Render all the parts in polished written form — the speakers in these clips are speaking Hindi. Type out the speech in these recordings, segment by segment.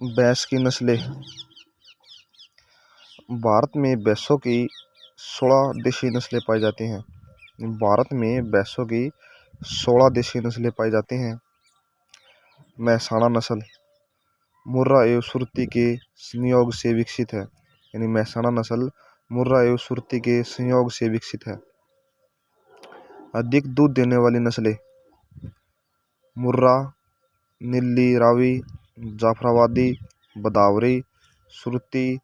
भैंस की नस्लें। भारत में भैंसों की 16 देशी नस्लें पाई जाती हैं। भारत में भैंसों की 16 देशी नस्लें पाई जाती हैं। मेहसाणा नस्ल मुर्रा एवं सुरती के संयोग से विकसित है। यानी मेहसाणा नस्ल मुर्रा एवं सुरती के संयोग से विकसित है। अधिक दूध देने वाली नस्लें मुर्रा, नीली रावी, जाफराबादी, भदावरी, सुरती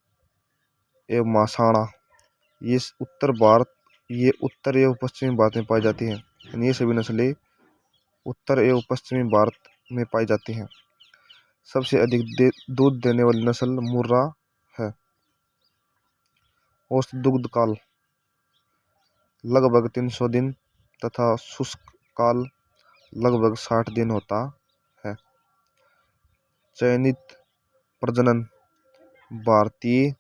एवं मेहसाणा। ये उत्तर एवं पश्चिमी भारत में पाई जाती हैं। यानी ये सभी नस्लें उत्तर एवं पश्चिमी भारत में पाई जाती हैं। सबसे अधिक दूध देने वाली नस्ल मुर्रा है। औसत दुग्ध काल लगभग 300 दिन तथा शुष्क काल लगभग 60 दिन होता है। चयनित प्रजनन भारतीय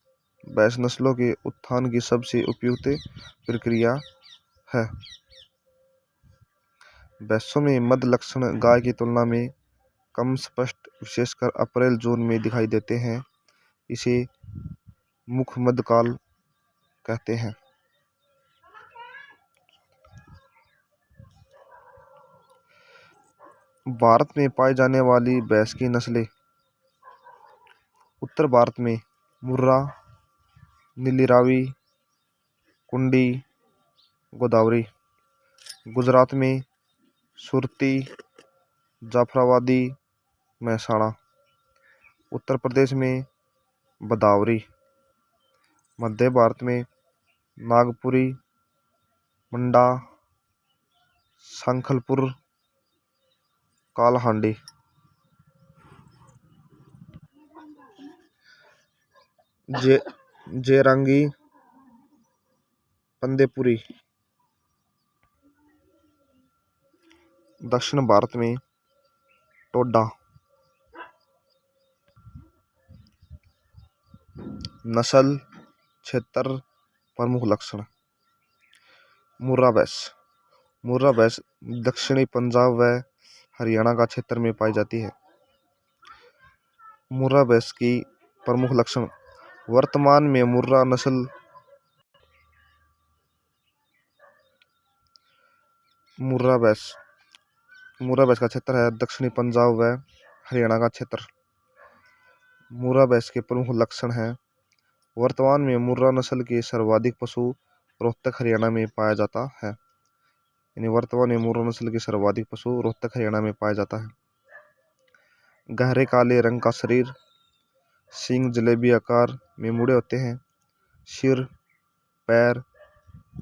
भैंस नस्लों के उत्थान की सबसे उपयुक्त प्रक्रिया है। भैंसों में मध्य लक्षण गाय की तुलना में कम स्पष्ट, विशेषकर अप्रैल जून में दिखाई देते हैं। इसे मुख मध्यकाल कहते हैं। भारत में पाई जाने वाली भैंस की नस्लें उत्तर भारत में मुर्रा, नीली रावी, कुंडी, गोदावरी। गुजरात में सुरती, जाफराबादी, मेहसाणा। उत्तर प्रदेश में भदावरी। मध्य भारत में नागपुरी, मंडा, संखलपुर, कालहांडी। जेरंगी, पंदेपुरी। दक्षिण भारत में टोडा। नस्ल, क्षेत्र, प्रमुख लक्षण। मुर्रा भैंस। मुर्रा भैंस दक्षिणी पंजाब व हरियाणा का क्षेत्र में पाई जाती है। मुर्रा भैंस की प्रमुख लक्षण वर्तमान में मुर्रा भैंस का क्षेत्र है दक्षिणी पंजाब व हरियाणा का क्षेत्र। मुर्रा भैंस के प्रमुख लक्षण हैं वर्तमान में मुर्रा नस्ल के सर्वाधिक पशु रोहतक हरियाणा में पाया जाता है। यानी वर्तमान में मुर्रा नस्ल के सर्वाधिक पशु रोहतक हरियाणा में पाया जाता है। गहरे काले रंग का शरीर, सींग जलेबी आकार में मुड़े होते हैं। सिर, पैर,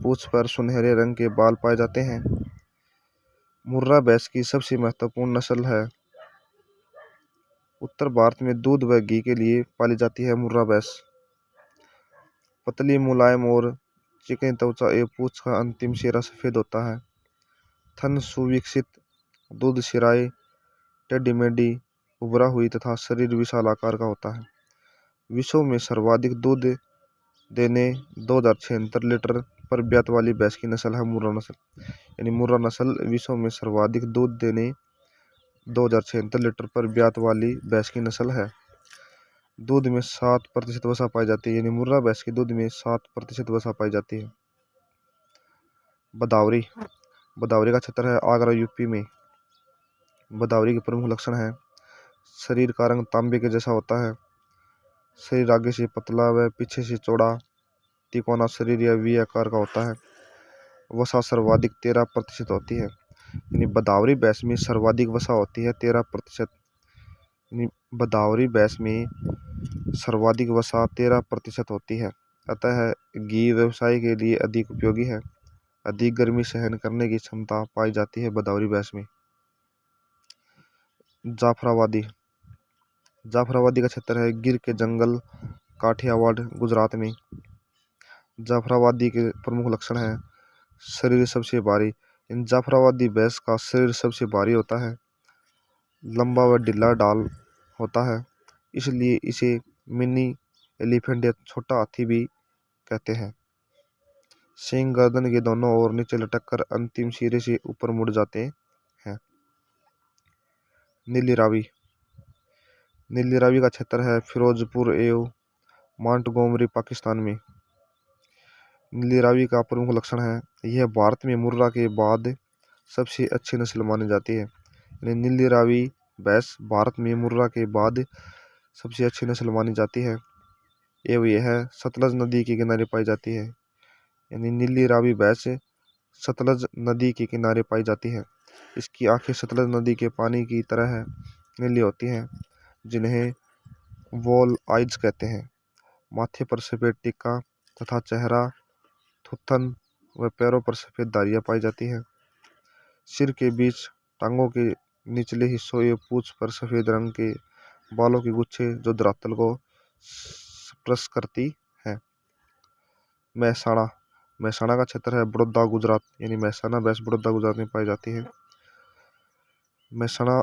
पूंछ पर सुनहरे रंग के बाल पाए जाते हैं। मुर्रा भैंस की सबसे महत्वपूर्ण नस्ल है। उत्तर भारत में दूध व घी के लिए पाली जाती है मुर्रा भैंस। पतली, मुलायम और चिकनी त्वचा एवं पूंछ का अंतिम सिरा सफेद होता है। थन सुविकसित, दूध सिराए टेढ़ी मेढ़ी उभरा हुई तथा शरीर विशाल आकार का होता है। विश्व में सर्वाधिक दूध देने 2076 लीटर पर ब्यात वाली भैंस की नस्ल है मुर्रा नस्ल। यानी मुर्रा नस्ल विश्व में सर्वाधिक दूध देने 2076 लीटर पर ब्यात वाली भैंस की नस्ल है। दूध में 7% वसा पाई जाती है। यानी मुर्रा भैंस के दूध में 7% वसा पाई जाती है। भदावरी का क्षेत्र है आगरा, यूपी में। भदावरी के प्रमुख लक्षण है शरीर का रंग तांबे के जैसा होता है। शरीर आगे से पतला व पीछे से चौड़ा, तिकोना शरीर या वी आकार का होता है। वसा सर्वाधिक 13% होती है। यानी भदावरी भैंस में सर्वाधिक वसा होती है 13%। यानी भदावरी भैंस में सर्वाधिक वसा 13% होती है। अतः घी व्यवसाय के लिए अधिक उपयोगी है। अधिक गर्मी सहन करने की क्षमता पाई जाती है भदावरी भैंस में। जाफराबादी का क्षेत्र है गिर के जंगल, काठियावाड़, गुजरात में। जाफराबादी के प्रमुख लक्षण हैं शरीर सबसे भारी। इन जाफराबादी भैंस का शरीर सबसे भारी होता है। लंबा व ढीला डाल होता है, इसलिए इसे मिनी एलिफेंट या छोटा हाथी भी कहते हैं। सींग गर्दन के दोनों ओर नीचे लटक कर अंतिम सिरे से ऊपर मुड़ जाते हैं। नीली रावी नीली रावी का क्षेत्र है फिरोजपुर एवं मोंटगोमरी पाकिस्तान में। नीली रावी का प्रमुख लक्षण है यह भारत में मुर्रा के बाद सबसे अच्छी नस्ल मानी जाती है। यानी नीली रावी भैंस भारत में मुर्रा के बाद सबसे अच्छी नस्ल मानी जाती है एवं यह सतलज नदी के किनारे पाई जाती है। यानी नीली रावी भैंस सतलज नदी के किनारे पाई जाती है। इसकी आंखें सतलज नदी के पानी की तरह नीली होती हैं जिन्हें वॉल आइज कहते हैं। माथे पर सफेद टिक्का तथा चेहरा, थुथन व पैरों पर सफेद धारियां पाई जाती हैं। सिर के बीच, टांगों के निचले हिस्सों एवं पूंछ पर सफेद रंग के बालों के गुच्छे जो धरातल को स्पर्श करती है। महसाणा महसाणा का क्षेत्र है बड़ौदा गुजरात। यानी महसाणा भैंस बड़ौदा गुजरात में पाई जाती है। महसाणा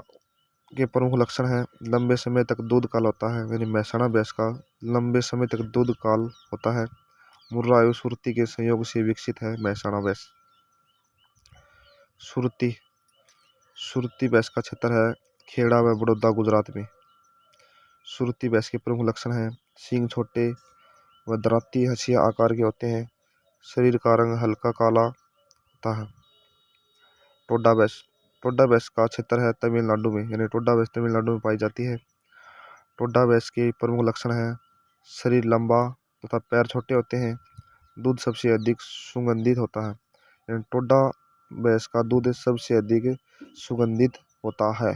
के प्रमुख लक्षण है लंबे समय तक दूध काल होता है। यानी महसाणा भैंस का लंबे समय तक दूध काल होता है। मुर्रा एवं सुरती के संयोग से विकसित है महसाणा भैंस। सुरती भैंस का क्षेत्र है खेड़ा व बड़ौदा गुजरात में। सुरती भैंस के प्रमुख लक्षण हैं सींग छोटे व दराती हंसिया आकार के होते हैं। शरीर का रंग हल्का काला होता है। टोडा भैंस का क्षेत्र है तमिलनाडु में। यानी टोडा भैंस तमिलनाडु में पाई जाती है। टोडा भैंस के प्रमुख लक्षण हैं शरीर लंबा तथा पैर छोटे होते हैं। दूध सबसे अधिक सुगंधित होता है। यानी टोडा भैंस का दूध सबसे अधिक सुगंधित होता है।